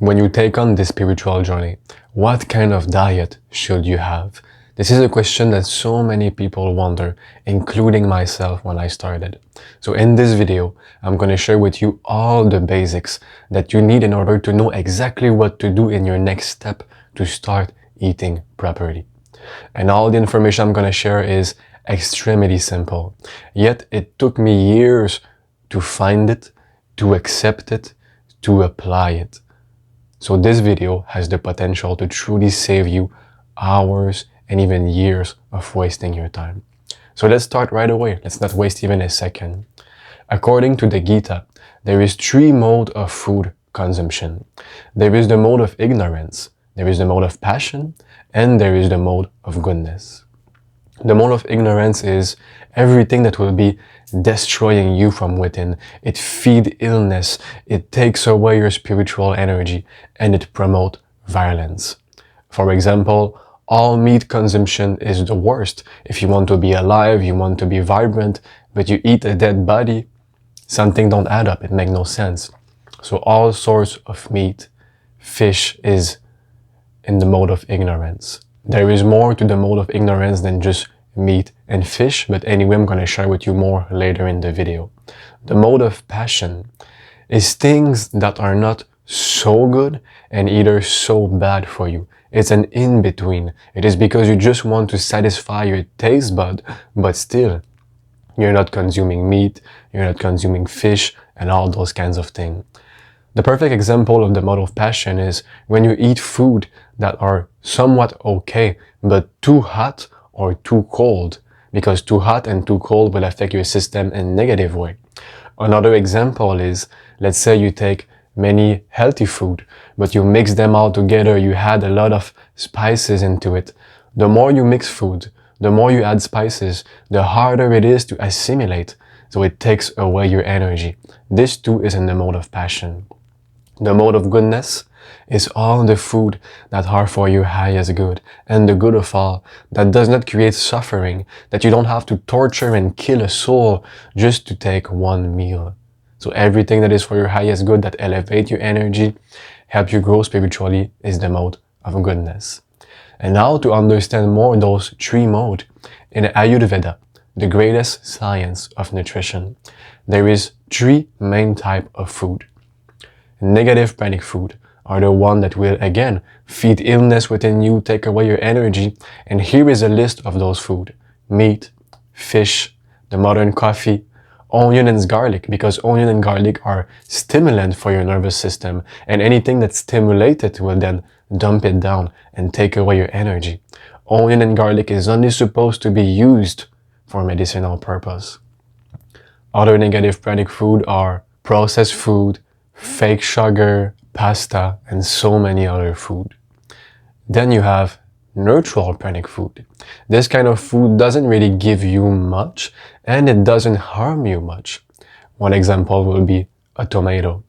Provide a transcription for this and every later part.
When you take on this spiritual journey, what kind of diet should you have? This is a question that so many people wonder, including myself when I started. So in this video, I'm going to share with you all the basics that you need in order to know exactly what to do in your next step to start eating properly. And all the information I'm going to share is extremely simple. Yet it took me years to find it, to accept it, to apply it. So this video has the potential to truly save you hours and even years of wasting your time. So let's start right away. Let's not waste even a second. According to the Gita, there is 3 modes of food consumption. There is the mode of ignorance, there is the mode of passion, and there is the mode of goodness. The mode of ignorance is everything that will be destroying you from within. It feeds illness, it takes away your spiritual energy, and it promotes violence. For example, all meat consumption is the worst. If you want to be alive, you want to be vibrant, but you eat a dead body, something don't add up, it makes no sense. So all sorts of meat, fish is in the mode of ignorance. There is more to the mode of ignorance than just meat and fish, but anyway, I'm going to share with you more later in the video. The mode of passion is things that are not so good and either so bad for you. It's an in-between. It is because you just want to satisfy your taste bud, but still, you're not consuming meat, you're not consuming fish, and all those kinds of things. The perfect example of the mode of passion is when you eat food that are somewhat okay, but too hot or too cold, because too hot and too cold will affect your system in a negative way. Another example is, let's say you take many healthy food, but you mix them all together, you add a lot of spices into it. The more you mix food, the more you add spices, the harder it is to assimilate, so it takes away your energy. This too is in the mode of passion. The mode of goodness is all the food that are for your highest good and the good of all, that does not create suffering, that you don't have to torture and kill a soul just to take one meal. So everything that is for your highest good, that elevate your energy, help you grow spiritually, is the mode of goodness. And now to understand more those 3 modes, in Ayurveda, the greatest science of nutrition, there is 3 main types of food. Negative pranic food are the one that will again feed illness within you, take away your energy, and here is a list of those food: meat, fish, the modern coffee, onion and garlic, because onion and garlic are stimulant for your nervous system, and anything that's stimulated will then dump it down and take away your energy. Onion and garlic is only supposed to be used for medicinal purpose. Other negative pranic food are processed food, fake sugar, pasta, and so many other food. Then you have neutral pranic food. This kind of food doesn't really give you much and it doesn't harm you much. One example will be a tomato.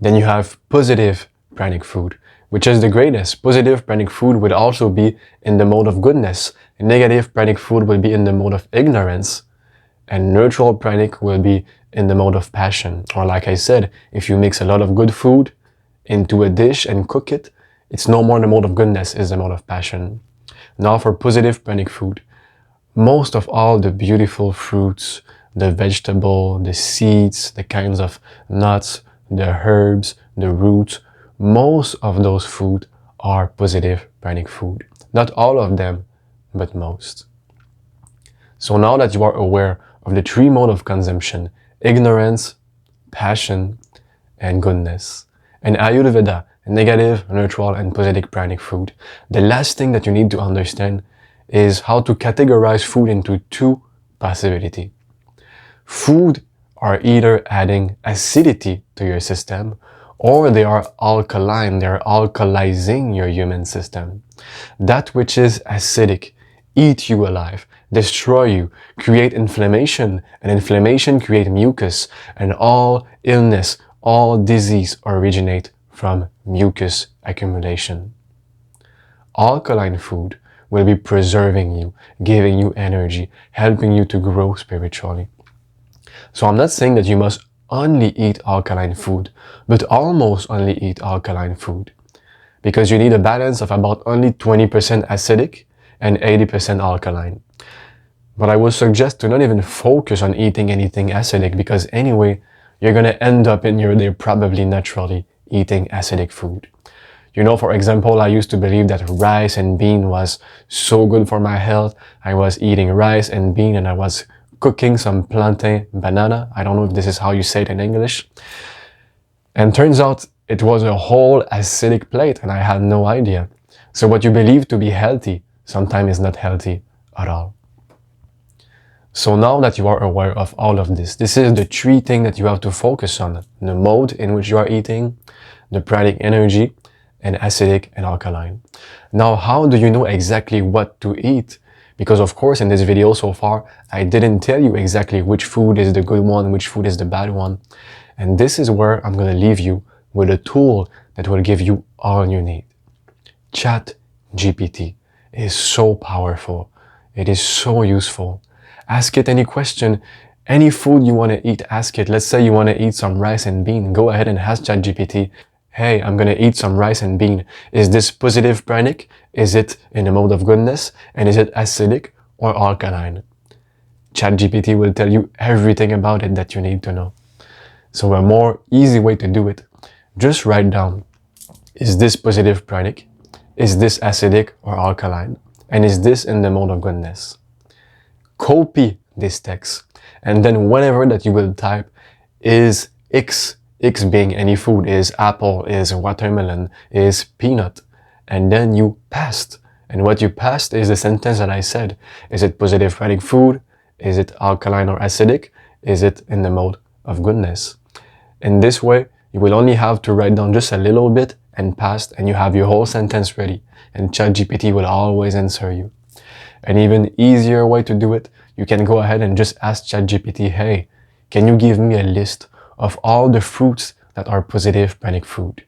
Then you have positive pranic food, which is the greatest. Positive pranic food would also be in the mode of goodness. Negative pranic food will be in the mode of ignorance. And neutral pranic will be in the mode of passion. Or like I said, if you mix a lot of good food into a dish and cook it, it's no more the mode of goodness, it's the mode of passion. Now for positive pranic food, most of all the beautiful fruits, the vegetable, the seeds, the kinds of nuts, the herbs, the roots, most of those food are positive pranic food. Not all of them, but most. So now that you are aware of the 3 modes of consumption, ignorance, passion, and goodness, and Ayurveda, negative, neutral, and positive pranic food, the last thing that you need to understand is how to categorize food into 2 possibilities. Food are either adding acidity to your system, or they are alkaline, they are alkalizing your human system. That which is acidic eat you alive, destroy you, create inflammation, and inflammation create mucus, and all illness, all disease originate from mucus accumulation. Alkaline food will be preserving you, giving you energy, helping you to grow spiritually. So I'm not saying that you must only eat alkaline food, but almost only eat alkaline food. Because you need a balance of about only 20% acidic and 80% alkaline. But I would suggest to not even focus on eating anything acidic, because anyway, you're gonna end up in your day probably naturally eating acidic food. You know, for example, I used to believe that rice and bean was so good for my health. I was eating rice and bean and I was cooking some plantain banana. I don't know if this is how you say it in English. And turns out it was a whole acidic plate and I had no idea. So what you believe to be healthy sometimes is not healthy at all. So now that you are aware of all of this, this is the three things that you have to focus on. The mode in which you are eating, the pranic energy, and acidic and alkaline. Now, how do you know exactly what to eat? Because of course, in this video so far, I didn't tell you exactly which food is the good one, which food is the bad one. And this is where I'm going to leave you with a tool that will give you all you need. ChatGPT is so powerful. It is so useful. Ask it any question, any food you want to eat, ask it. Let's say you want to eat some rice and bean. Go ahead and ask ChatGPT, hey, I'm going to eat some rice and bean. Is this positive pranic? Is it in the mode of goodness? And is it acidic or alkaline? ChatGPT will tell you everything about it that you need to know. So a more easy way to do it, just write down, is this positive pranic? Is this acidic or alkaline? And is this in the mode of goodness? Copy this text. And then whenever that you will type, is X being any food, is apple, is watermelon, is peanut, and then you passed. And what you passed is the sentence that I said. Is it positive pranic food? Is it alkaline or acidic? Is it in the mode of goodness? In this way, you will only have to write down just a little bit and pass, and you have your whole sentence ready. And ChatGPT will always answer you. An even easier way to do it, you can go ahead and just ask ChatGPT, hey, can you give me a list of all the fruits that are positive pranic food?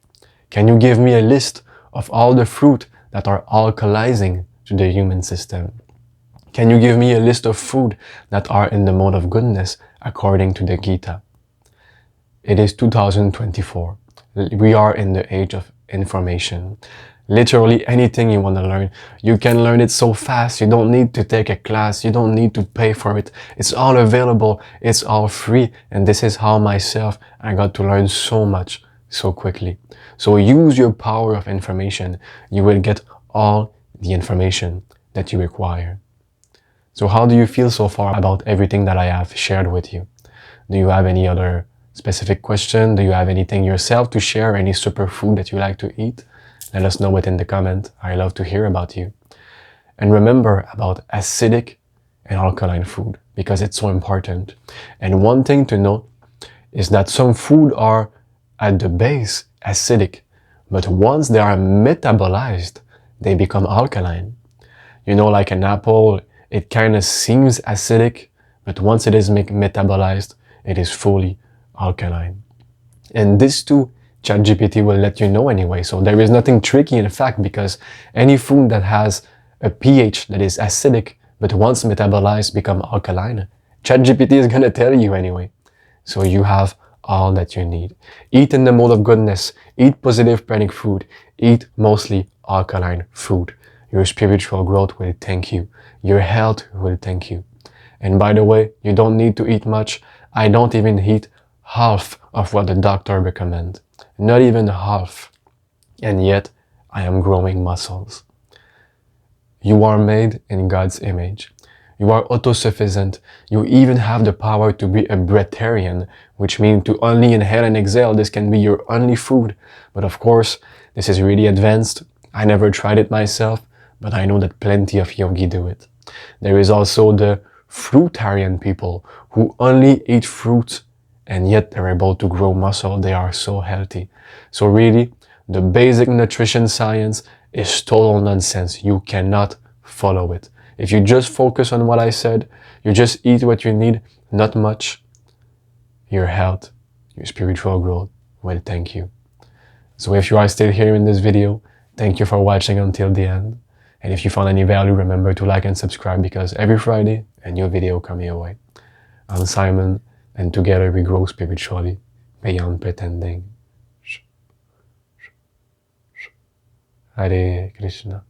Can you give me a list of all the fruit that are alkalizing to the human system? Can you give me a list of food that are in the mode of goodness according to the Gita? It is 2024. We are in the age of information. Literally anything you want to learn, you can learn it so fast. You don't need to take a class. You don't need to pay for it. It's all available. It's all free. And this is how myself, I got to learn so much so quickly. So use your power of information. You will get all the information that you require. So how do you feel so far about everything that I have shared with you? Do you have any other specific question? Do you have anything yourself to share? Any superfood that you like to eat? Let us know it in the comment. I love to hear about you. And remember about acidic and alkaline food, because it's so important. And one thing to know is that some food are at the base acidic, but once they are metabolized, they become alkaline. You know, like an apple, it kind of seems acidic, but once it is metabolized, it is fully alkaline. And this too, ChatGPT will let you know anyway. So there is nothing tricky in fact, because any food that has a pH that is acidic, but once metabolized become alkaline, ChatGPT is going to tell you anyway. So you have all that you need. Eat in the mode of goodness. Eat positive pranic food. Eat mostly alkaline food. Your spiritual growth will thank you. Your health will thank you. And by the way, you don't need to eat much. I don't even eat half of what the doctor recommends. Not even half. And yet, I am growing muscles. You are made in God's image. You are autosufficient. You even have the power to be a breatharian, which means to only inhale and exhale. This can be your only food. But of course, this is really advanced. I never tried it myself, but I know that plenty of yogi do it. There is also the fruitarian people who only eat fruits and yet they're able to grow muscle. They are so healthy. So really, the basic nutrition science is total nonsense. You cannot follow it. If you just focus on what I said, you just eat what you need, not much, your health, your spiritual growth will thank you. So if you are still here in this video, thank you for watching until the end. And if you found any value, remember to like and subscribe, because every Friday a new video comes your way. I'm Simon, and together we grow spiritually beyond pretending. Hare Krishna.